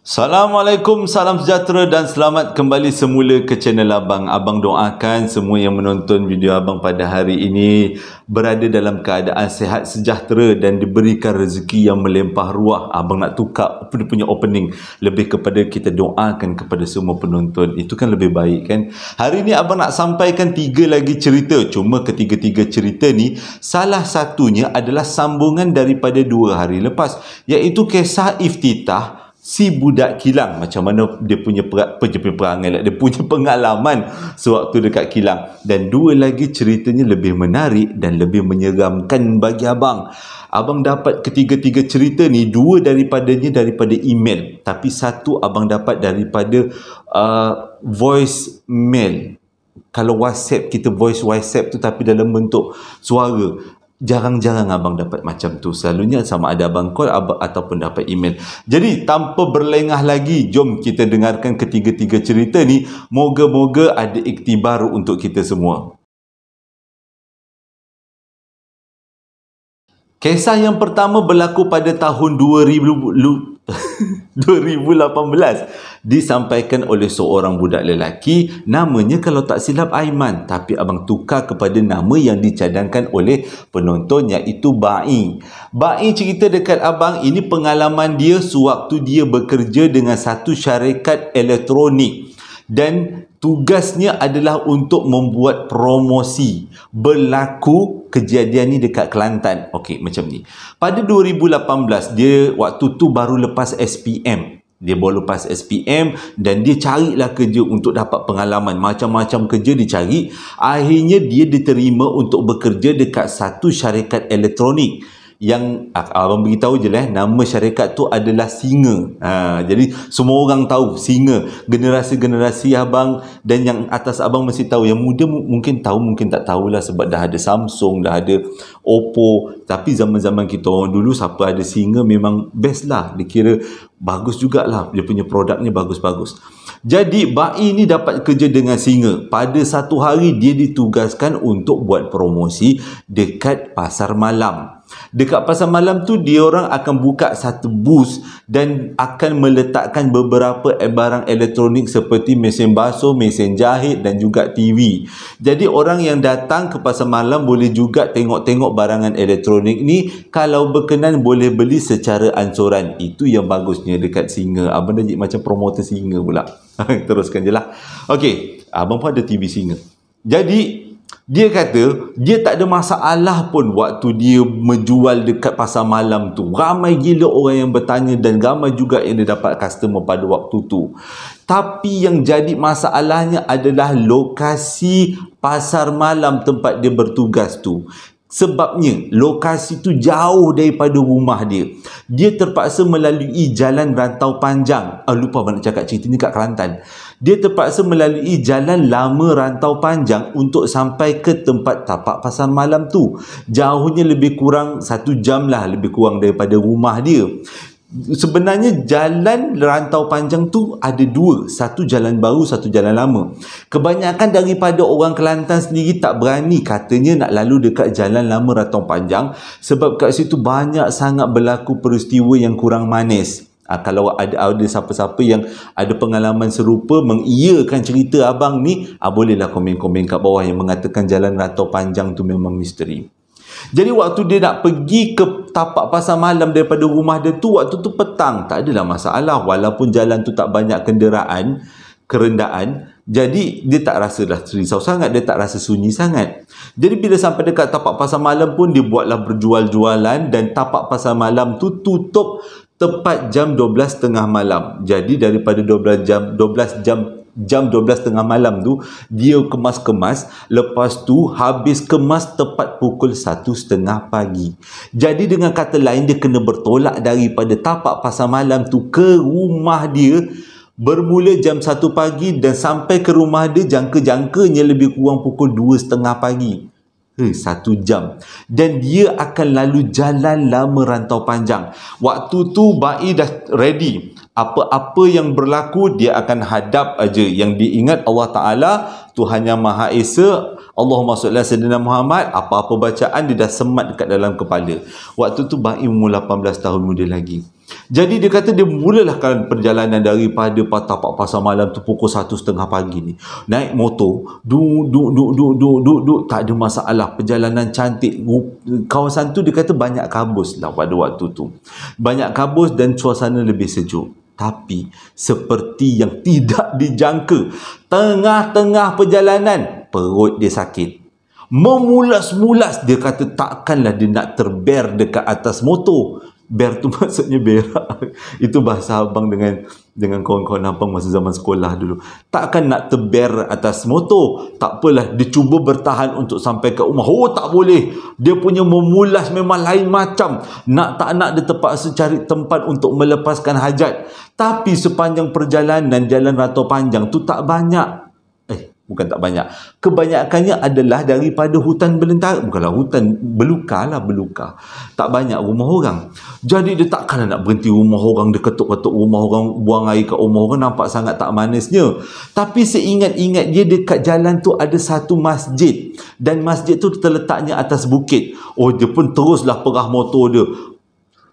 Assalamualaikum, salam sejahtera dan selamat kembali semula ke channel Abang. Abang doakan semua yang menonton video Abang pada hari ini berada dalam keadaan sehat sejahtera dan diberikan rezeki yang melimpah ruah. Abang nak tukar dia punya opening lebih kepada kita doakan kepada semua penonton. Itu kan lebih baik kan. Hari ini Abang nak sampaikan 3 lagi cerita. Cuma ketiga-tiga cerita ni salah satunya adalah sambungan daripada 2 hari lepas, iaitu kisah iftitah si budak kilang. Macam mana dia punya perangai, dia punya pengalaman sewaktu dekat kilang. Dan 2 lagi ceritanya lebih menarik dan lebih menyeramkan bagi abang. Abang dapat ketiga-tiga cerita ni, 2 daripadanya daripada email, tapi 1 abang dapat daripada voice mail. Kalau WhatsApp, kita voice WhatsApp tu tapi dalam bentuk suara, jarang-jarang abang dapat macam tu. Selalunya sama ada abang call ataupun dapat email. Jadi tanpa berlengah lagi, jom kita dengarkan ketiga-tiga cerita ni. Moga-moga ada iktibar untuk kita semua. Kisah yang pertama berlaku pada tahun 2018. Disampaikan oleh seorang budak lelaki, namanya kalau tak silap Aiman, tapi abang tukar kepada nama yang dicadangkan oleh penonton, iaitu Bai. Bai cerita dekat abang ini pengalaman dia sewaktu dia bekerja dengan satu syarikat elektronik dan tugasnya adalah untuk membuat promosi. Berlaku kejadian ni dekat Kelantan. Okey, macam ni. Pada 2018, dia waktu tu baru lepas SPM. Dia baru lepas SPM dan dia carilah kerja untuk dapat pengalaman. Macam-macam kerja dia cari. Akhirnya dia diterima untuk bekerja dekat satu syarikat elektronik. Yang abang beritahu je lah, nama syarikat tu adalah Singer. Jadi semua orang tahu Singer. Generasi-generasi abang dan yang atas abang mesti tahu. Yang muda mungkin tahu, mungkin tak tahulah sebab dah ada Samsung, dah ada Oppo. Tapi zaman-zaman kita orang dulu, siapa ada Singer memang best lah. Dia kira bagus jugalah, dia punya produknya bagus-bagus. Jadi Bai ni dapat kerja dengan Singer. Pada satu hari dia ditugaskan untuk buat promosi dekat pasar malam. Dekat pasar malam tu dia orang akan buka satu booth dan akan meletakkan beberapa barang elektronik seperti mesin basuh, mesin jahit dan juga TV. Jadi orang yang datang ke pasar malam boleh juga tengok-tengok barangan elektronik ni. Kalau berkenan boleh beli secara ancuran. Itu yang bagusnya dekat Singer. Abang dah jadi macam promoter Singer pula. Teruskan je lah. Okey, abang pun ada TV Singer. Jadi dia kata dia tak ada masalah pun waktu dia menjual dekat pasar malam tu. Ramai gila orang yang bertanya dan ramai juga yang dia dapat customer pada waktu tu. Tapi yang jadi masalahnya adalah lokasi pasar malam tempat dia bertugas tu. Sebabnya lokasi tu jauh daripada rumah dia. Dia terpaksa melalui jalan rantau panjang. Lupa nak cakap cerita ni kat Kelantan. Dia terpaksa melalui jalan lama rantau panjang untuk sampai ke tempat tapak pasar malam tu. Jauhnya lebih kurang 1 jam lah, lebih kurang daripada rumah dia. Sebenarnya jalan rantau panjang tu ada 2, satu jalan baru, satu jalan lama. Kebanyakan daripada orang Kelantan sendiri tak berani katanya nak lalu dekat jalan lama rantau panjang sebab kat situ banyak sangat berlaku peristiwa yang kurang manis. Kalau ada siapa-siapa yang ada pengalaman serupa mengiyakan cerita abang ni, bolehlah komen-komen kat bawah yang mengatakan jalan rantau panjang tu memang misteri. Jadi waktu dia nak pergi ke tapak pasar malam daripada rumah dia tu, waktu tu petang, tak adalah masalah walaupun jalan tu tak banyak kenderaan, kerendaan. Jadi dia tak rasa dah risau sangat, dia tak rasa sunyi sangat. Jadi bila sampai dekat tapak pasar malam pun dia buatlah berjual-jualan dan tapak pasar malam tu tutup tepat jam 12.30 malam. Jadi daripada 12 jam 12.30 malam tu dia kemas-kemas, lepas tu habis kemas tepat pukul 1.30 pagi. Jadi dengan kata lain, dia kena bertolak daripada tapak pasar malam tu ke rumah dia bermula jam 1 pagi dan sampai ke rumah dia jangka-jangkanya lebih kurang pukul 2.30 pagi. 1 jam. Dan dia akan lalu jalan lama rantau panjang. Waktu tu Bai dah ready. Apa-apa yang berlaku dia akan hadap aja. Yang diingat Allah Ta'ala, Tuhan Yang Maha Esa, Allahumma salli ala sayyidina Muhammad. Apa-apa bacaan dia dah semat dekat dalam kepala. Waktu tu Bai umur 18 tahun muda lagi. Jadi dia kata dia mulalah kan perjalanan daripada tapak pasar malam tu pukul 1:30 pagi ni. Naik motor, duk, tak ada masalah. Perjalanan cantik. Kawasan tu dia kata banyak kabus lah pada waktu tu. Banyak kabus dan suasana lebih sejuk. Tapi seperti yang tidak dijangka, tengah-tengah perjalanan perut dia sakit. Memulas-mulas, dia kata takkanlah dia nak terber dekat atas motor. Ber tu maksudnya berak. Itu bahasa abang dengan kawan-kawan abang masa zaman sekolah dulu. Takkan nak terber atas motor. Tak apalah, dia cuba bertahan untuk sampai ke rumah. Oh, tak boleh. Dia punya memulas memang lain macam. Tak nak dia terpaksa cari tempat untuk melepaskan hajat. Tapi sepanjang perjalanan jalan Ratau Panjang tu tak banyak. Bukan tak banyak. Kebanyakannya adalah daripada hutan belantara. Bukanlah hutan, belukar. Tak banyak rumah orang. Jadi dia takkanlah nak berhenti rumah orang. Dia ketuk-ketuk rumah orang, buang air kat rumah orang. Nampak sangat tak manisnya. Tapi seingat-ingat dia, dekat jalan tu ada satu masjid. Dan masjid tu terletaknya atas bukit. Oh, dia pun teruslah perah motor dia.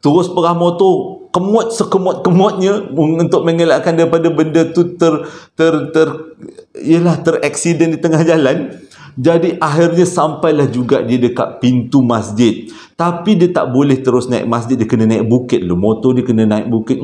Terus perah motor, kemut sekemut-kemutnya untuk mengelakkan daripada benda tu tereksiden di tengah jalan. Jadi akhirnya sampailah juga dia dekat pintu masjid. Tapi dia tak boleh terus naik masjid, dia kena naik bukit dulu. Motor dia kena naik bukit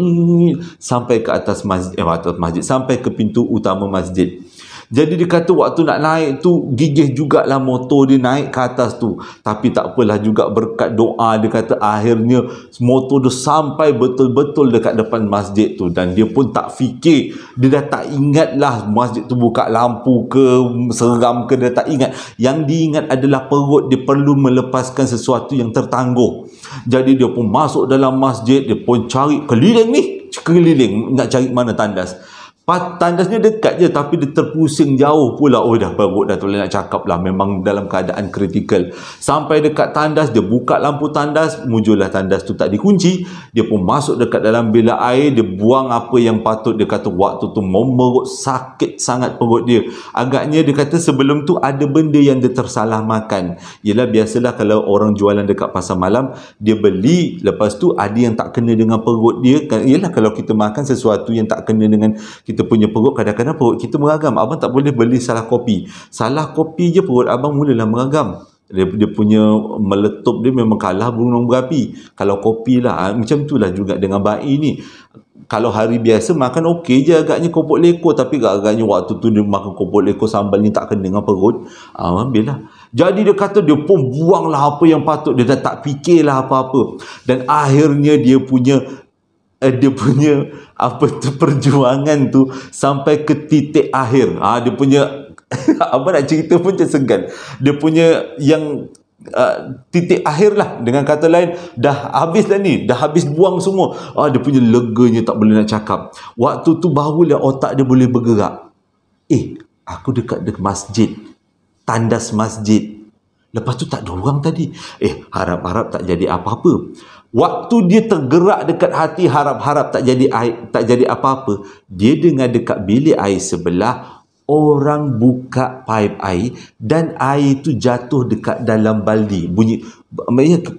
sampai ke atas masjid, sampai ke pintu utama masjid. Jadi dia kata waktu nak naik tu gigih jugalah motor dia naik ke atas tu. Tapi tak apalah juga, berkat doa dia kata akhirnya motor dia sampai betul-betul dekat depan masjid tu. Dan dia pun tak fikir, dia dah tak ingat lah masjid tu buka lampu ke, seram ke, dia tak ingat. Yang diingat adalah perut dia perlu melepaskan sesuatu yang tertangguh. Jadi dia pun masuk dalam masjid, dia pun cari keliling nak cari mana tandas. Tandasnya dekat je, tapi dia terpusing jauh pula. Oh, dah perut dah tak boleh nak cakap lah. Memang dalam keadaan kritikal. Sampai dekat tandas, dia buka lampu tandas, mujurlah tandas tu tak dikunci. Dia pun masuk dekat dalam bilik air, dia buang apa yang patut. Dia kata waktu tu memerut, sakit sangat perut dia. Agaknya dia kata sebelum tu ada benda yang dia tersalah makan. Yelah, biasalah kalau orang jualan dekat pasar malam, dia beli, lepas tu ada yang tak kena dengan perut dia. Yelah, kalau kita makan sesuatu yang tak kena dengan kita punya perut, kadang-kadang perut kita meragam. Abang tak boleh beli salah kopi je perut abang mulalah meragam. Dia punya meletup dia memang kalah gunung berapi. Kalau kopi lah, macam tu lah juga dengan bayi ni. Kalau hari biasa makan okey je agaknya kopok lekor, tapi agaknya waktu tu dia makan kopok lekor, sambalnya tak kena dengan perut, ambil lah. Jadi dia kata dia pun buanglah apa yang patut, dia dah tak fikirlah apa-apa. Dan akhirnya dia punya perjuangan tu sampai ke titik akhir. Dia punya apa nak cerita pun macam segan. Dia punya yang titik akhir lah. Dengan kata lain, dah habis dah ni, dah habis buang semua. Dia punya leganya tak boleh nak cakap. Waktu tu barulah otak dia boleh bergerak. Aku dekat masjid, tandas masjid. Lepas tu tak ada orang tadi. Harap-harap tak jadi apa-apa. Waktu dia tergerak dekat hati, harap-harap tak jadi apa-apa, dia dengar dekat bilik air sebelah orang buka paip air dan air tu jatuh dekat dalam baldi. Bunyi,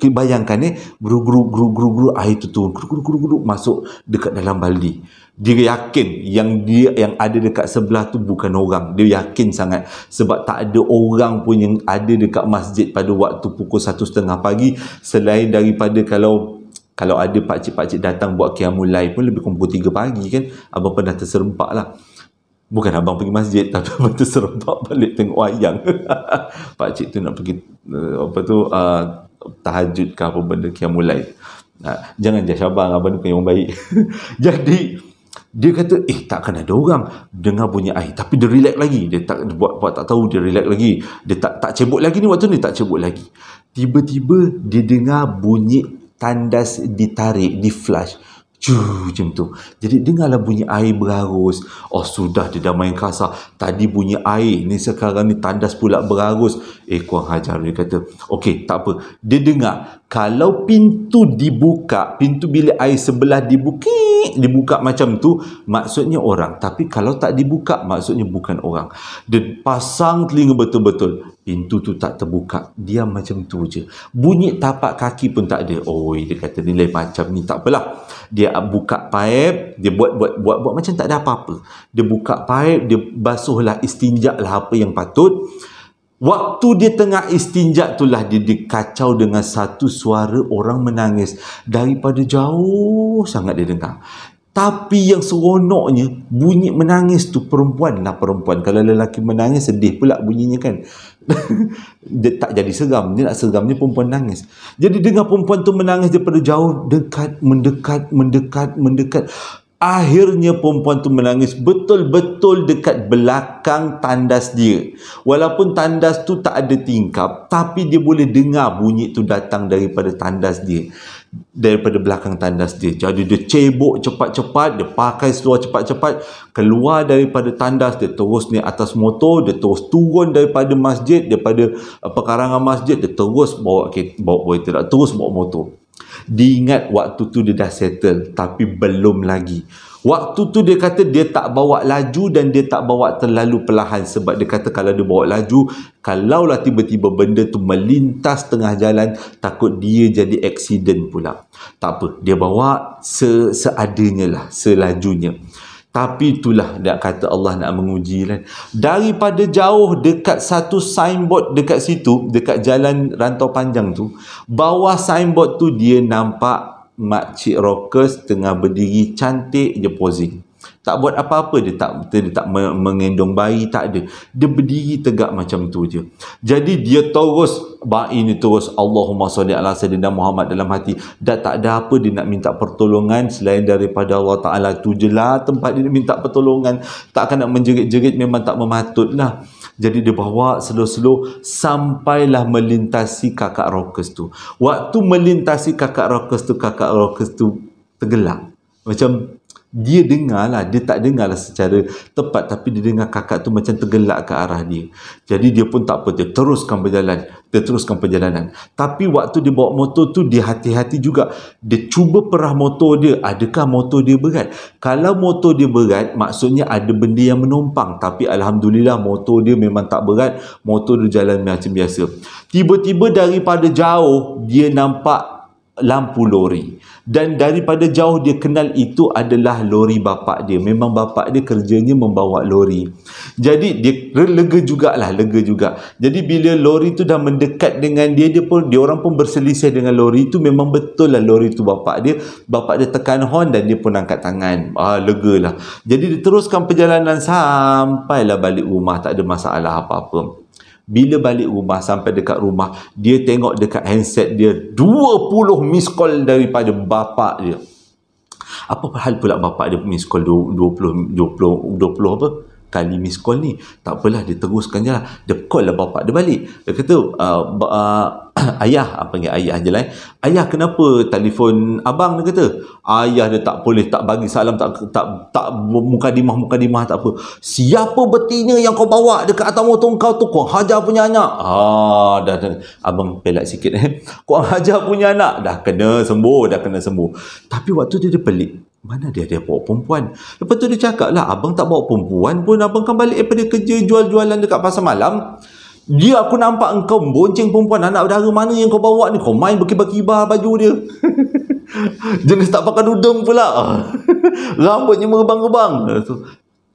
bayangkan gru air tu turun, gru masuk dekat dalam baldi. Dia yakin yang ada dekat sebelah tu bukan orang. Dia yakin sangat sebab tak ada orang pun yang ada dekat masjid pada waktu pukul 1:30 pagi, selain daripada kalau ada pakcik-pakcik datang buat qiyamul lail pun lebih kurang pukul 3 pagi kan. Abang pernah terserempak lah. Bukan abang pergi masjid, tapi abang terserempak balik tengok wayang. Pakcik tu nak pergi tahajud ke apa benda, qiyamul lail. Jangan judge abang ni bukan yang baik. Jadi dia kata takkan ada orang. Dengar bunyi air, tapi dia relax lagi. Dia tak buat tak tahu, dia relax lagi. Dia tak cebok lagi ni, waktu ni tak cebok lagi. Tiba-tiba dia dengar bunyi tandas ditarik, di flush. Macam tu. Jadi dengarlah bunyi air berarus. Sudah dia dah main kasar. Tadi bunyi air, ni sekarang ni tandas pula berarus. Kurang hajar, dia kata. Okey, tak apa. Dia dengar kalau pintu dibuka, pintu bilik air sebelah dibuka macam tu, maksudnya orang. Tapi kalau tak dibuka, maksudnya bukan orang. Dia pasang telinga betul-betul. Pintu tu tak terbuka. Diam macam tu je. Bunyi tapak kaki pun tak ada. Oh, dia kata nilai macam ni. Tak apalah. Dia buka paip. Dia buat macam tak ada apa-apa. Dia buka paip. Dia basuhlah, istinjak lah apa yang patut. Waktu dia tengah istinjak itulah dia dikacau dengan satu suara orang menangis. Daripada jauh sangat dia dengar. Tapi yang seronoknya, bunyi menangis tu perempuan lah perempuan. Kalau lelaki menangis, sedih pula bunyinya kan. Dia tak jadi seram. Dia nak seram, dia perempuan nangis. Jadi dengar perempuan tu menangis daripada jauh, dekat, mendekat. Akhirnya perempuan tu menangis betul-betul dekat belakang tandas dia. Walaupun tandas tu tak ada tingkap, tapi dia boleh dengar bunyi tu datang daripada tandas dia. Daripada belakang tandas dia. Jadi dia cebok cepat-cepat, dia pakai seluar cepat-cepat, keluar daripada tandas, dia terus naik atas motor, dia terus turun daripada masjid, daripada pekarangan masjid, dia terus bawa kereta, terus bawa motor. Diingat waktu tu dia dah settle, tapi belum lagi. Waktu tu dia kata dia tak bawa laju dan dia tak bawa terlalu perlahan, sebab dia kata kalau dia bawa laju, kalaulah tiba-tiba benda tu melintas tengah jalan, takut dia jadi aksiden pula. Tak apa, dia bawa seadanya lah, selajunya. Tapi itulah dia kata Allah nak menguji kan. Daripada jauh dekat satu signboard dekat situ, dekat jalan rantau panjang tu, bawah signboard tu dia nampak makcik rockers tengah berdiri cantik je posing. Tak buat apa-apa, dia tak mengendong bayi, tak ada. Dia berdiri tegak macam tu je. Jadi dia terus, bayi ni terus Allahumma salli ala sayyidina Muhammad dalam hati. Dah tak ada apa dia nak minta pertolongan selain daripada Allah Ta'ala. Tu je lah tempat dia minta pertolongan. Takkan nak menjerit-jerit, memang tak mematut lah. Jadi dia bawa slow-slow sampailah melintasi kakak rockers tu. Waktu melintasi kakak rockers tu tergelak. Macam dia dengar lah, dia tak dengar lah secara tepat, tapi dia dengar kakak tu macam tergelak ke arah dia. Jadi dia pun tak apa, dia teruskan perjalanan. Tapi waktu dia bawa motor tu, dia hati-hati juga. Dia cuba perah motor dia, adakah motor dia berat? Kalau motor dia berat, maksudnya ada benda yang menumpang. Tapi Alhamdulillah motor dia memang tak berat, motor dia jalan macam biasa. Tiba-tiba daripada jauh, dia nampak lampu lori, dan daripada jauh dia kenal itu adalah lori bapak dia. Memang bapak dia kerjanya membawa lori. Jadi dia lega juga. Jadi bila lori tu dah mendekat dengan dia, orang pun berselisih dengan lori tu. Memang betul lah lori tu bapak dia tekan horn dan dia pun angkat tangan. Lega lah. Jadi dia teruskan perjalanan sampailah balik rumah, tak ada masalah apa-apa. Bila balik rumah, sampai dekat rumah, dia tengok dekat handset dia 20 miss call daripada bapak dia. Apa hal pula bapak dia miss call 20 apa kali miss call ni? Tak apalah, dia teruskan je lah. Dia call lah bapak dia balik. Dia kata, ayah, panggil ayah je lah. Ayah, kenapa telefon abang? Dia kata, ayah dia tak boleh, tak bagi salam, tak mukadimah, tak apa. Siapa betina yang kau bawa dekat atas motor kau tu? Kau hajar punya anak. Dah abang pelak sikit. Kau hajar punya anak. Dah kena sembuh. Tapi waktu dia pelik. Mana dia bawa perempuan? Lepas tu dia cakap lah, abang tak bawa perempuan pun. Abang kan balik daripada kerja jual-jualan dekat pasar malam. Aku nampak engkau bonceng perempuan. Anak dara mana yang kau bawa ni? Kau main berkibar-kibar baju dia. Jenis tak pakai tudung pula. Rambutnya merebang-rebang.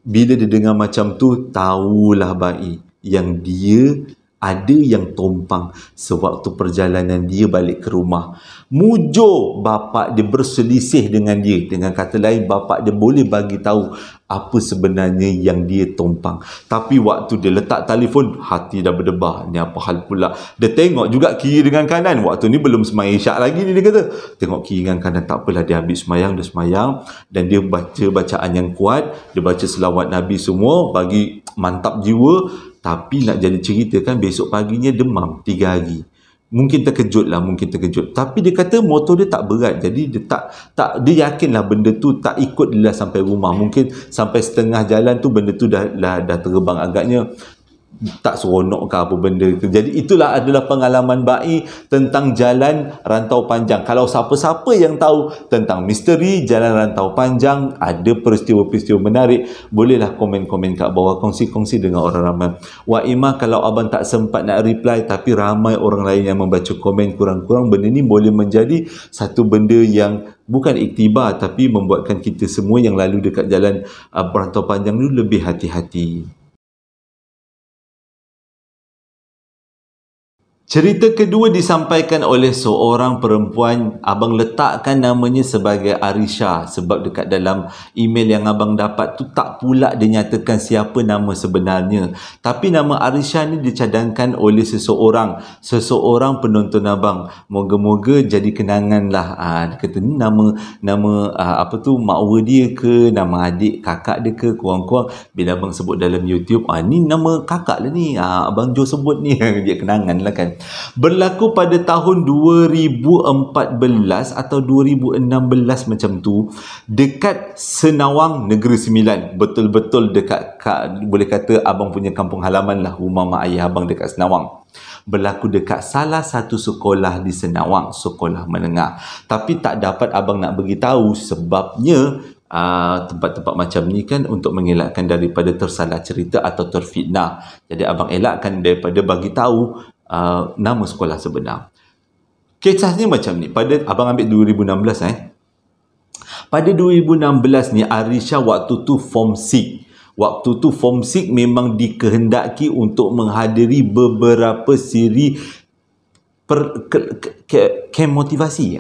Bila dia dengar macam tu, tahulah bayi yang dia ada yang tumpang sewaktu perjalanan dia balik ke rumah. Mujur bapak dia berselisih dengan dia. Dengan kata lain, bapak dia boleh bagi tahu apa sebenarnya yang dia tumpang. Tapi waktu dia letak telefon, hati dah berdebar. Ni apa hal pula? Dia tengok juga kiri dengan kanan. Waktu ni belum semayang isyak lagi ni, dia kata. Tengok kiri dengan kanan, tak apalah, dia habis semayang, dan dia baca bacaan yang kuat. Dia baca selawat Nabi semua, bagi mantap jiwa. Tapi nak jadi cerita kan, besok paginya demam 3 hari. Mungkin terkejut. Tapi dia kata motor dia tak berat. Jadi dia yakinlah benda tu tak ikut dia sampai rumah. Mungkin sampai setengah jalan tu benda tu dah terbang agaknya. tak seronok ke apa benda tu. Jadi itulah adalah pengalaman Bai tentang jalan rantau panjang. Kalau siapa-siapa yang tahu tentang misteri jalan rantau panjang, ada peristiwa-peristiwa menarik, bolehlah komen-komen kat bawah, kongsi-kongsi dengan orang ramai. Wak Imah, kalau abang tak sempat nak reply tapi ramai orang lain yang membaca komen, kurang-kurang benda ni boleh menjadi satu benda yang bukan iktibar, tapi membuatkan kita semua yang lalu dekat jalan rantau panjang ni lebih hati-hati. Cerita kedua disampaikan oleh seorang perempuan. Abang letakkan namanya sebagai Arisha sebab dekat dalam email yang abang dapat tu tak pula dinyatakan siapa nama sebenarnya. Tapi nama Arisha ni dicadangkan oleh seseorang penonton abang. Moga-moga jadi kenangan lah. Dia kata ni nama apa tu, makwa dia ke, nama adik kakak dia ke, kurang-kurang bila abang sebut dalam YouTube, ni nama kakak lah ni, abang Jo sebut ni. Dia kenangan lah kan. Berlaku pada tahun 2014 atau 2016 macam tu, dekat Senawang, Negeri Sembilan. Betul-betul dekat, boleh kata abang punya kampung halaman lah, rumah mak ayah abang dekat Senawang. Berlaku dekat salah satu sekolah di Senawang, sekolah menengah. Tapi tak dapat abang nak beritahu sebabnya tempat-tempat macam ni kan untuk mengelakkan daripada tersalah cerita atau terfitnah. Jadi abang elakkan daripada bagi tahu nama sekolah sebenar. Kisahnya macam ni. Pada abang ambil 2016 Pada 2016 ni Arisha waktu tu form 6. Waktu tu form 6 memang dikehendaki untuk menghadiri beberapa siri camp motivasi.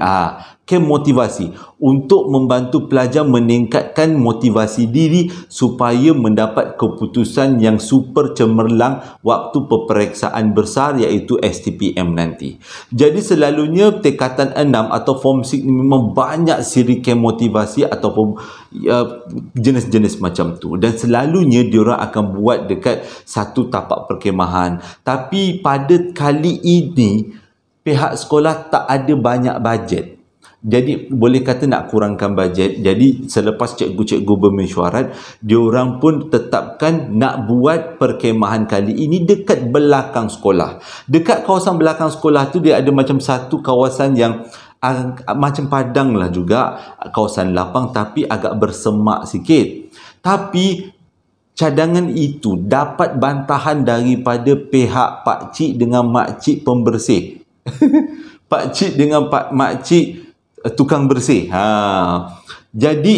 Camp motivasi untuk membantu pelajar meningkatkan motivasi diri supaya mendapat keputusan yang super cemerlang waktu peperiksaan besar iaitu STPM nanti. Jadi selalunya tingkatan 6 atau form 6 ni memang banyak siri camp motivasi ataupun jenis-jenis macam tu, dan selalunya diorang akan buat dekat satu tapak perkemahan. Tapi pada kali ini pihak sekolah tak ada banyak bajet. Jadi boleh kata nak kurangkan bajet. Jadi selepas cikgu-cikgu bermesyuarat, diorang pun tetapkan nak buat perkemahan kali ini dekat belakang sekolah. Dekat kawasan belakang sekolah tu dia ada macam satu kawasan yang macam padang lah juga, kawasan lapang tapi agak bersemak sikit. Tapi cadangan itu dapat bantahan daripada pihak pakcik dengan makcik pembersih. Pakcik dengan makcik tukang bersih. Jadi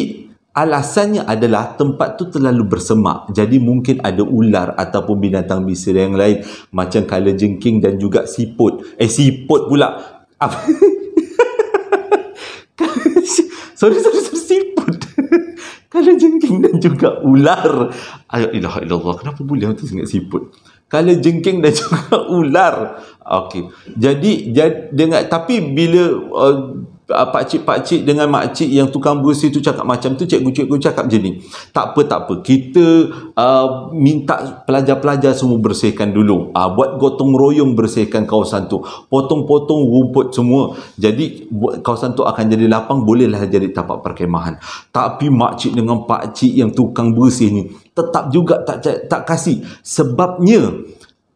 alasannya adalah tempat tu terlalu bersemak. Jadi mungkin ada ular ataupun binatang biasa yang lain macam kalajengking dan juga siput. Siput pula. Apa? Sorry, siput. Kalajengking dan juga ular. Ilah ilallah, kenapa boleh tu ingat siput? Kalajengking dan juga ular. Okey. Jadi tapi bila pakcik-pakcik dengan makcik yang tukang bersih tu cakap macam tu, cikgu-cikgu cakap macam ni, tak apa, kita minta pelajar-pelajar semua bersihkan dulu, buat gotong royong bersihkan kawasan tu, potong-potong rumput semua, jadi kawasan tu akan jadi lapang, bolehlah jadi tapak perkemahan. Tapi makcik dengan pakcik yang tukang bersih ni tetap juga tak kasih. Sebabnya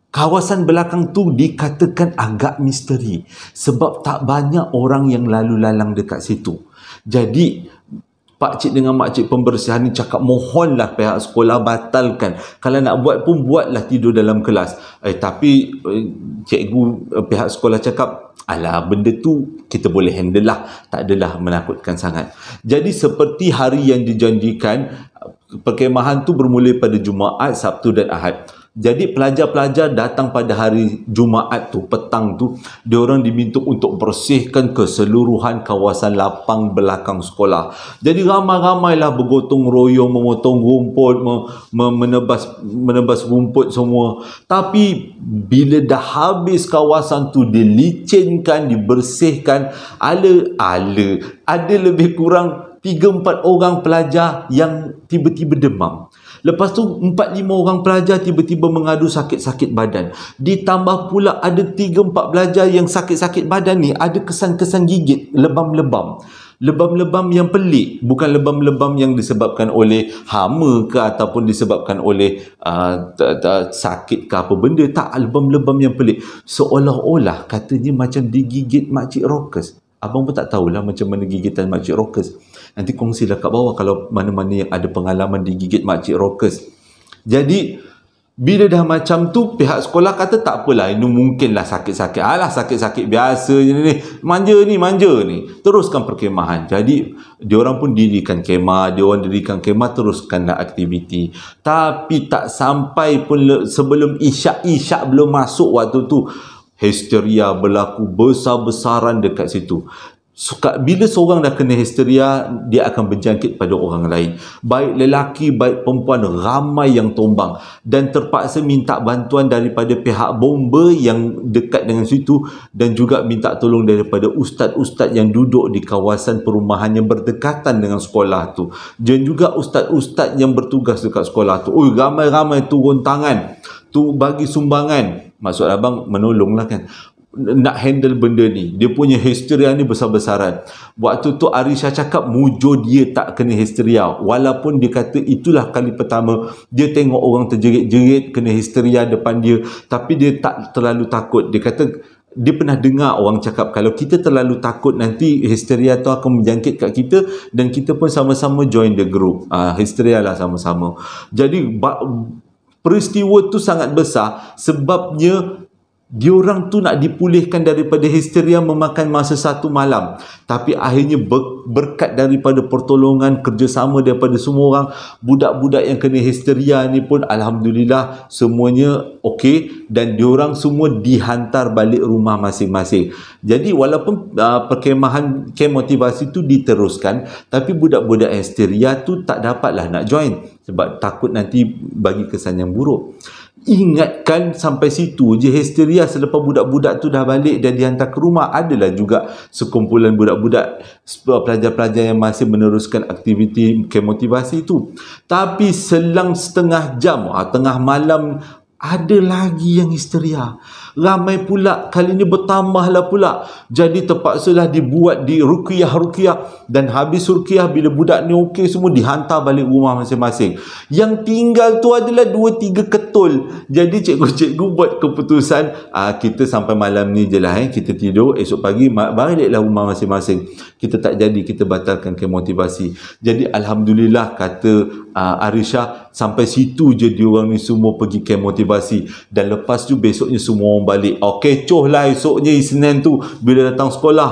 kawasan belakang tu dikatakan agak misteri sebab tak banyak orang yang lalu lalang dekat situ. Jadi pakcik dengan makcik pembersihan ni cakap mohonlah pihak sekolah batalkan. Kalau nak buat pun buatlah tidur dalam kelas. Tapi cikgu pihak sekolah cakap, alah, benda tu kita boleh handle lah, tak adalah menakutkan sangat. Jadi seperti hari yang dijanjikan, perkemahan tu bermula pada Jumaat, Sabtu dan Ahad. Jadi pelajar-pelajar datang pada hari Jumaat tu, petang tu, diorang diminta untuk bersihkan keseluruhan kawasan lapang belakang sekolah. Jadi ramai-ramailah bergotong royong, memotong rumput, menebas rumput semua. Tapi bila dah habis kawasan tu dilicinkan, dibersihkan, ada lebih kurang 3-4 orang pelajar yang tiba-tiba demam. Lepas tu 4-5 orang pelajar tiba-tiba mengadu sakit-sakit badan. Ditambah pula ada 3-4 pelajar yang sakit-sakit badan ni ada kesan-kesan gigit, lebam-lebam. Lebam-lebam yang pelik, bukan lebam-lebam yang disebabkan oleh hama ke ataupun disebabkan oleh sakit ke apa benda. Tak, lebam-lebam yang pelik. Seolah-olah katanya macam digigit makcik Rockers. Abang pun tak tahulah macam mana gigitan makcik Rockers. Nanti kongsilah kat bawah kalau mana-mana yang ada pengalaman digigit makcik Rockers. Jadi bila dah macam tu, pihak sekolah kata tak apalah, ini mungkinlah sakit-sakit. Alah, sakit-sakit biasa je ni. Manja ni. Teruskan perkemahan. Jadi, diorang pun dirikan kemah. Teruskanlah aktiviti. Tapi tak sampai pun sebelum isyak belum masuk waktu tu, histeria berlaku besar-besaran dekat situ. Bila seorang dah kena histeria, dia akan berjangkit pada orang lain. Baik lelaki, baik perempuan, ramai yang tumbang. Dan terpaksa minta bantuan daripada pihak bomba yang dekat dengan situ. Dan juga minta tolong daripada ustaz-ustaz yang duduk di kawasan perumahan yang berdekatan dengan sekolah tu. Dan juga ustaz-ustaz yang bertugas dekat sekolah tu. Ramai-ramai turun tangan. Tu bagi sumbangan. Maksud abang menolonglah kan. Nak handle benda ni. Dia punya histeria ni besar-besaran. Waktu tu Arisha cakap mujur dia tak kena histeria. Walaupun dia kata itulah kali pertama dia tengok orang terjerit-jerit kena histeria depan dia. Tapi dia tak terlalu takut. Dia kata dia pernah dengar orang cakap kalau kita terlalu takut nanti histeria tu akan menjangkit kat kita dan kita pun sama-sama join the group. Histeria lah sama-sama. Jadi peristiwa tu sangat besar sebabnya diorang tu nak dipulihkan daripada histeria memakan masa satu malam. Tapi akhirnya berkat daripada pertolongan kerjasama daripada semua orang, budak-budak yang kena histeria ni pun Alhamdulillah semuanya okey dan diorang semua dihantar balik rumah masing-masing. Jadi walaupun perkemahan camp motivasi tu diteruskan, tapi budak-budak histeria tu tak dapatlah nak join sebab takut nanti bagi kesan yang buruk. Ingatkan sampai situ je histeria. Selepas budak-budak tu dah balik dan dihantar ke rumah, adalah juga sekumpulan budak-budak pelajar-pelajar yang masih meneruskan aktiviti camp motivasi tu. Tapi selang setengah jam, tengah malam, ada lagi yang histeria. Ramai pula, kali ni bertambahlah pula. Jadi terpaksalah dibuat di ruqyah. Dan habis ruqyah, bila budak ni okey semua, dihantar balik rumah masing-masing. Yang tinggal tu adalah 2-3 ketul. Jadi cikgu-cikgu buat keputusan, kita sampai malam ni je lah, kita tidur, esok pagi baliklah rumah masing-masing. Kita tak jadi, kita batalkan camp motivasi. Jadi Alhamdulillah, kata Arisha, sampai situ je diorang ni semua pergi camp motivasi. Dan lepas tu besoknya semua orang balik. Kecoh lah esoknya Isnin tu bila datang sekolah.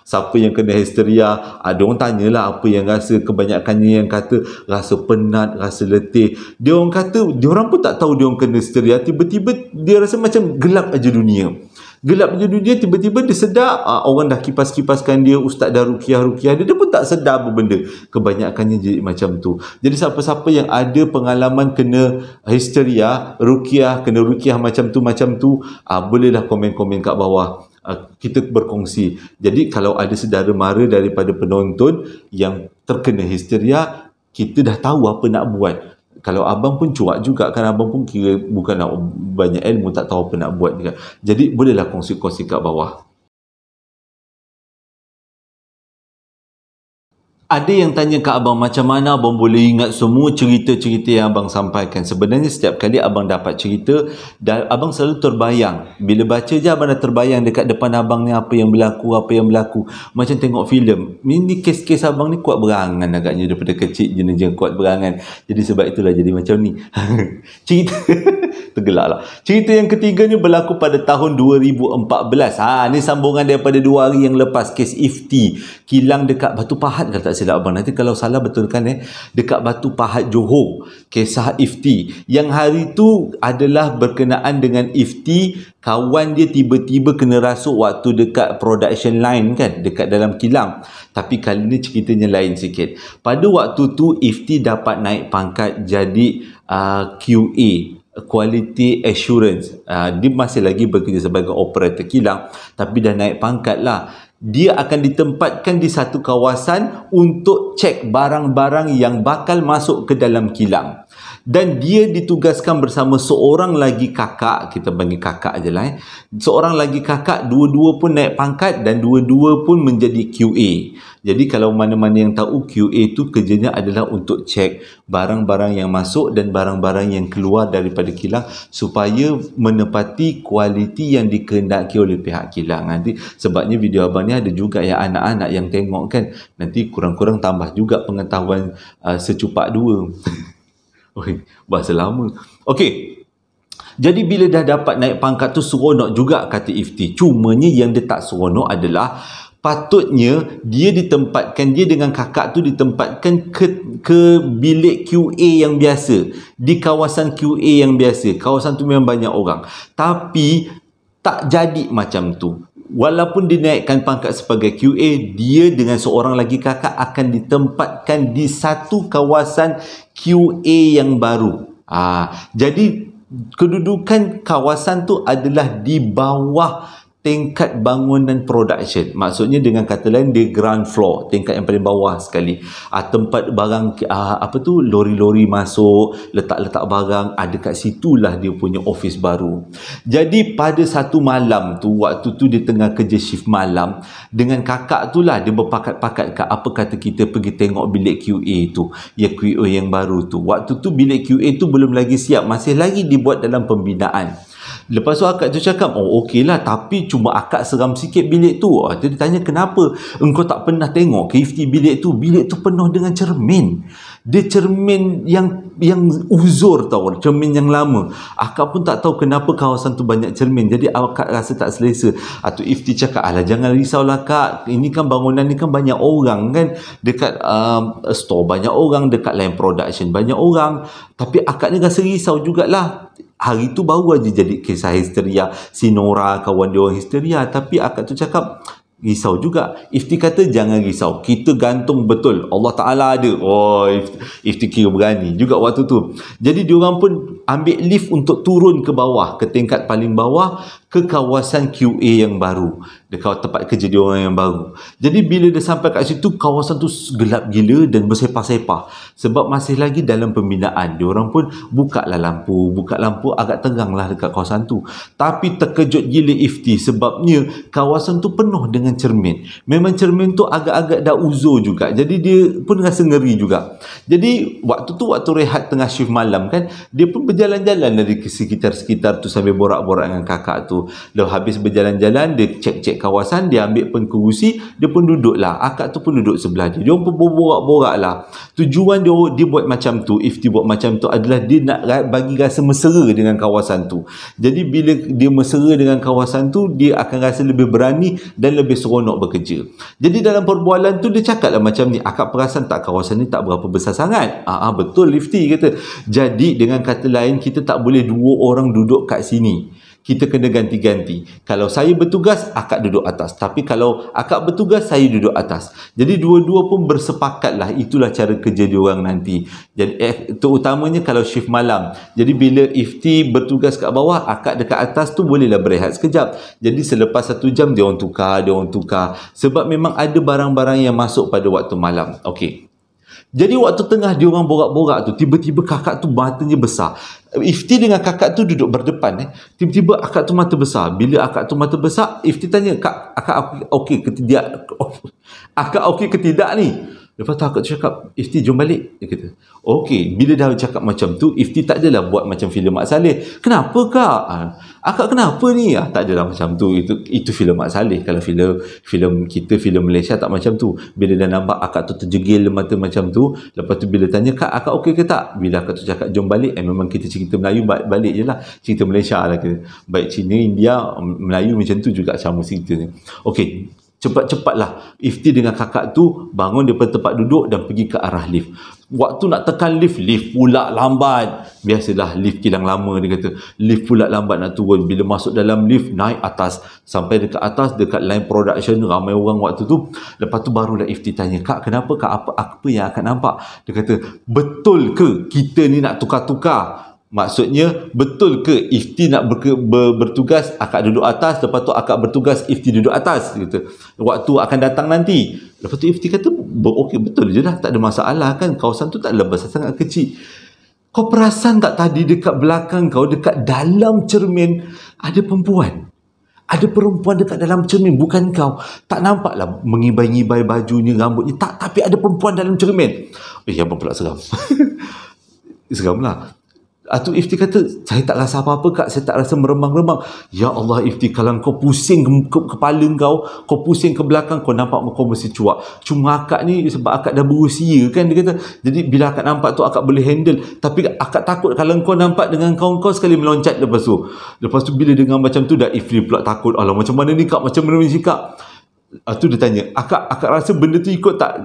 Siapa yang kena histeria, ada orang tanyalah apa yang rasa. Kebanyakannya yang kata rasa penat, rasa letih. Dia orang kata dia orang pun tak tahu dia orang kena histeria. Tiba-tiba dia rasa macam gelap aja dunia. Gelap je dunia, tiba-tiba dia sedar orang dah kipas-kipaskan dia, ustaz dah ruqyah dia pun tak sedar apa benda. Kebanyakannya jadi macam tu. Jadi siapa-siapa yang ada pengalaman kena histeria, kena ruqyah macam tu, bolehlah komen-komen kat bawah. Kita berkongsi. Jadi kalau ada saudara mara daripada penonton yang terkena histeria, kita dah tahu apa nak buat. Kalau abang pun cuak juga kan, abang pun kira bukan nak banyak ilmu, tak tahu apa nak buat juga. Jadi bolehlah kongsi-kongsi kat bawah. Ada yang tanya kat abang macam mana abang boleh ingat semua cerita-cerita yang abang sampaikan. Sebenarnya setiap kali abang dapat cerita, dan abang selalu terbayang. Bila baca je abang dah terbayang dekat depan abang ni apa yang berlaku. Macam tengok filem. Ini kes-kes abang ni kuat berangan agaknya daripada kecil je kuat berangan. Jadi sebab itulah jadi macam ni. Cerita tergelak lah. Cerita yang ketiga ni berlaku pada tahun 2014. Ni sambungan daripada 2 hari yang lepas, kes Ifti kilang dekat Batu Pahat, kalau tak silap abang. Nanti kalau salah betulkan dekat Batu Pahat Johor. Kisah Ifti yang hari tu adalah berkenaan dengan Ifti, kawan dia tiba-tiba kena rasuk waktu dekat production line kan, dekat dalam kilang. Tapi kali ni ceritanya lain sikit. Pada waktu tu Ifti dapat naik pangkat jadi QA, Quality Assurance. Dia masih lagi bekerja sebagai operator kilang, tapi dah naik pangkat lah. Dia akan ditempatkan di satu kawasan untuk cek barang-barang yang bakal masuk ke dalam kilang. dan dia ditugaskan bersama seorang lagi kakak, kita panggil kakak je lah seorang lagi kakak, dua-dua pun naik pangkat dan dua-dua pun menjadi QA. Jadi kalau mana-mana yang tahu, QA tu kerjanya adalah untuk cek barang-barang yang masuk dan barang-barang yang keluar daripada kilang supaya menepati kualiti yang dikehendaki oleh pihak kilang. Nanti sebabnya video abang ni ada juga ya anak-anak yang tengok kan, nanti kurang-kurang tambah juga pengetahuan secupak dua. Bahasa lama. Okey. Jadi bila dah dapat naik pangkat tu seronok juga kata Ifti. Cumanya yang dia tak seronok adalah patutnya dia ditempatkan, dia dengan kakak tu ditempatkan ke bilik QA yang biasa, di kawasan QA yang biasa. Kawasan tu memang banyak orang, tapi tak jadi macam tu. Walaupun dinaikkan pangkat sebagai QA, dia dengan seorang lagi kakak akan ditempatkan di satu kawasan QA yang baru. Jadi kedudukan kawasan tu adalah di bawah tingkat bangunan production. Maksudnya dengan kata lain, dia ground floor, tingkat yang paling bawah sekali. Tempat barang lori-lori masuk, letak-letak barang, ada kat situlah dia punya office baru. Jadi pada satu malam tu, waktu tu dia tengah kerja shift malam, dengan kakak tu lah dia berpakat-pakat kat apa kata kita pergi tengok bilik QA tu, ya QA yang baru tu. Waktu tu bilik QA tu belum lagi siap, masih lagi dibuat dalam pembinaan. Lepas tu akak tu cakap, okey lah, tapi cuma akak seram sikit bilik tu. Dia tanya, kenapa? Engkau tak pernah tengok KFT bilik tu? Bilik tu penuh dengan cermin. Dia cermin yang uzur tau, cermin yang lama. Akak pun tak tahu kenapa kawasan tu banyak cermin. Jadi akak rasa tak selesa. Tu Ifti cakap, alah jangan risaulah kak, ini kan bangunan ni kan banyak orang kan, dekat store banyak orang, dekat line production banyak orang. Tapi akak ni rasa risau jugalah. Hari tu baru aja jadi kisah histeria, si Nora kawan dia orang histeria, tapi akak tu cakap risau juga. Ifti kata jangan risau, kita gantung betul, Allah Ta'ala ada. Ifti kira berani juga waktu tu. Jadi diorang pun ambil lift untuk turun ke bawah, ke tingkat paling bawah, ke kawasan QA yang baru, dekat tempat kerja diorang yang baru. Jadi bila dia sampai kat situ, kawasan tu gelap gila dan bersepah-sepah, sebab masih lagi dalam pembinaan. Diorang pun buka lampu agak terang lah dekat kawasan tu. Tapi terkejut gila Ifti, sebabnya kawasan tu penuh dengan cermin. Memang cermin tu agak-agak dah uzur juga, jadi dia pun rasa ngeri juga. Jadi waktu tu, waktu rehat tengah shift malam kan, dia pun berjalan-jalan dari sekitar-sekitar tu sambil borak-borak dengan kakak tu. Lepas habis berjalan-jalan, dia cek-cek kawasan, dia ambil pun kerusi, dia pun duduk lah. Akak tu pun duduk sebelah dia. Dia pun borak-borak lah. Tujuan dia buat macam tu, Ifti buat macam tu adalah dia nak bagi rasa mesra dengan kawasan tu. Jadi bila dia mesra dengan kawasan tu, dia akan rasa lebih berani dan lebih seronok bekerja. Jadi dalam perbualan tu dia cakap lah macam ni, akak perasan tak kawasan ni tak berapa besar sangat? Betul Ifti kata. Jadi dengan kata lain, kita tak boleh dua orang duduk kat sini. Kita kena ganti-ganti. Kalau saya bertugas, akak duduk atas. Tapi kalau akak bertugas, saya duduk atas. Jadi dua-dua pun bersepakatlah. Itulah cara kerja diorang nanti. Jadi terutamanya kalau shift malam. Jadi bila Ifti bertugas kat bawah, akak dekat atas tu bolehlah berehat sekejap. Jadi selepas 1 jam, dia orang tukar. Sebab memang ada barang-barang yang masuk pada waktu malam. Okey. Jadi waktu tengah dia orang borak-borak tu, tiba-tiba kakak tu matanya besar. Ifti dengan kakak tu duduk berdepan. Tiba-tiba akak tu mata besar. Bila akak tu mata besar, Ifti tanya, "Kak, akak okey ke tidak? Akak okey ke tidak ni?" Lepas tu akak tu cakap, "Ifti, jom balik." Dia kata, "Okey." Bila dah cakap macam tu, Ifti tak adalah buat macam filem Mak Saleh. "Kenapa kak? Akak kenapa ni?" Tak adalah macam tu. Itu filem Mak Saleh. Kalau filem kita, filem Malaysia tak macam tu. Bila dah nampak akak tu terjegil mata macam tu, lepas tu bila tanya, "Kak, akak okey ke tak?" Bila akak tu cakap, "Jom balik." Memang kita cerita Melayu, balik je lah. Cerita Malaysia lah kita. Baik Cina, India, Melayu macam tu juga sama cerita ni. Okey. Cepat-cepatlah Ifti dengan kakak tu bangun daripada tempat duduk dan pergi ke arah lift. Waktu nak tekan lift pula lambat. Biasalah lift kilang lama, dia kata. Lift pula lambat nak turun. Bila masuk dalam lift, naik atas. Sampai dekat atas, dekat line production, ramai orang waktu tu. Lepas tu barulah Ifti tanya, "Kak, kenapa kak? Apa yang akak nampak?" Dia kata, "Betul ke kita ni nak tukar-tukar?" Maksudnya, betul ke Ifti nak bertugas, akak duduk atas, lepas tu akak bertugas, Ifti duduk atas, gitu. Waktu akan datang nanti. Lepas tu Ifti kata, okey, betul je lah, tak ada masalah kan, kawasan tu tak adalah besar sangat, kecil. Kau perasan tak tadi dekat belakang kau, dekat dalam cermin, ada perempuan. Ada perempuan dekat dalam cermin, bukan kau. Tak nampaklah mengibai-ngibai bajunya, rambutnya. Tak, tapi ada perempuan dalam cermin. Abang pula seram. Seram lah. Atau Ifti kata, saya tak rasa apa-apa kak, saya tak rasa meremang-remang. Ya Allah Ifti, kalau kau pusing kepala kau pusing ke belakang, kau nampak kau mesti cuak. Cuma akak ni, sebab akak dah berusia kan, dia kata, jadi bila akak nampak tu, akak boleh handle. Tapi akak takut kalau kau nampak dengan kawan kau sekali meloncat lepas tu. Lepas tu bila dengar macam tu, dah Ifti pula takut. Alah, macam mana ni kak, macam mana ni kak? Tu dia tanya, akak rasa benda tu ikut tak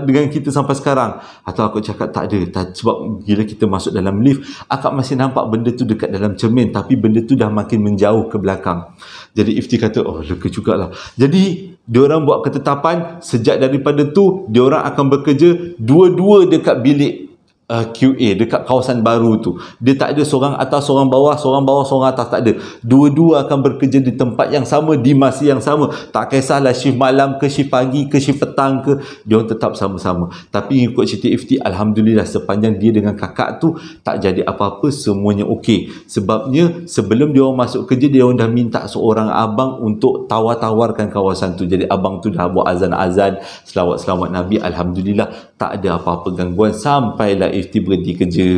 dengan kita sampai sekarang? Atau aku cakap tak ada, sebab bila kita masuk dalam lift, akak masih nampak benda tu dekat dalam cermin, tapi benda tu dah makin menjauh ke belakang. Jadi Ifti kata, oh lega jugalah. Jadi diorang buat ketetapan, sejak daripada tu diorang akan bekerja dua-dua dekat bilik QA dekat kawasan baru tu. Dia tak ada seorang atas, seorang bawah, seorang atas, tak ada. Dua-dua akan bekerja di tempat yang sama, di masa yang sama. Tak kisahlah shift malam ke, shift pagi ke, shift petang ke, dia orang tetap sama-sama. Tapi ikut Siti Ifti, alhamdulillah sepanjang dia dengan kakak tu tak jadi apa-apa, semuanya okey. Sebabnya sebelum dia orang masuk kerja, dia orang dah minta seorang abang untuk tawar-tawarkan kawasan tu. Jadi abang tu dah buat azan-azan, selawat-selawat Nabi. Alhamdulillah tak ada apa-apa gangguan sampailah Ifti berhenti kerja.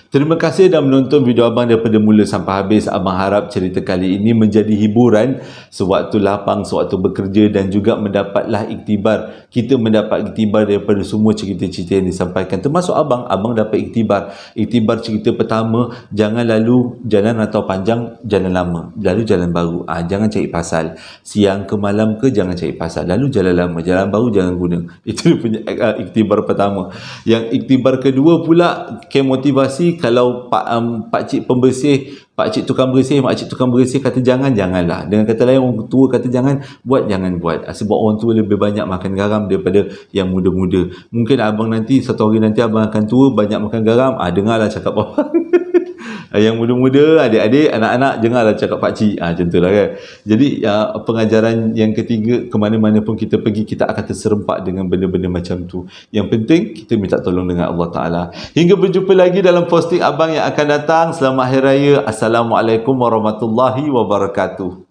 Terima kasih dah menonton video abang daripada mula sampai habis. Abang harap cerita kali ini menjadi hiburan sewaktu lapang, sewaktu bekerja, dan juga mendapatlah iktibar. Kita mendapat iktibar daripada semua cerita-cerita yang disampaikan. Termasuk abang dapat iktibar. Iktibar cerita pertama, jangan lalu jalan atau panjang, jalan lama. Lalu jalan baru. Jangan cari pasal. Siang ke malam ke, jangan cari pasal. Lalu jalan lama, jalan baru jangan guna. Itu dia punya iktibar pertama. Yang iktibar kedua pula, motivasi. Kalau pakcik pembersih, pakcik tukang bersih, makcik tukang bersih kata jangan, janganlah. Dengan kata lain, orang tua kata jangan buat, jangan buat. Sebab orang tua lebih banyak makan garam daripada yang muda-muda. Mungkin abang nanti, satu hari nanti abang akan tua, banyak makan garam. Dengarlah cakap abang. Yang muda-muda, adik-adik, anak-anak, janganlah cakap pakcik. Macam tu lah kan. Jadi pengajaran yang ketiga, ke mana-mana pun kita pergi, kita akan terserempak dengan benda-benda macam tu. Yang penting kita minta tolong dengan Allah Ta'ala. Hingga berjumpa lagi dalam posting abang yang akan datang. Selamat Hari Raya. Assalamualaikum warahmatullahi wabarakatuh.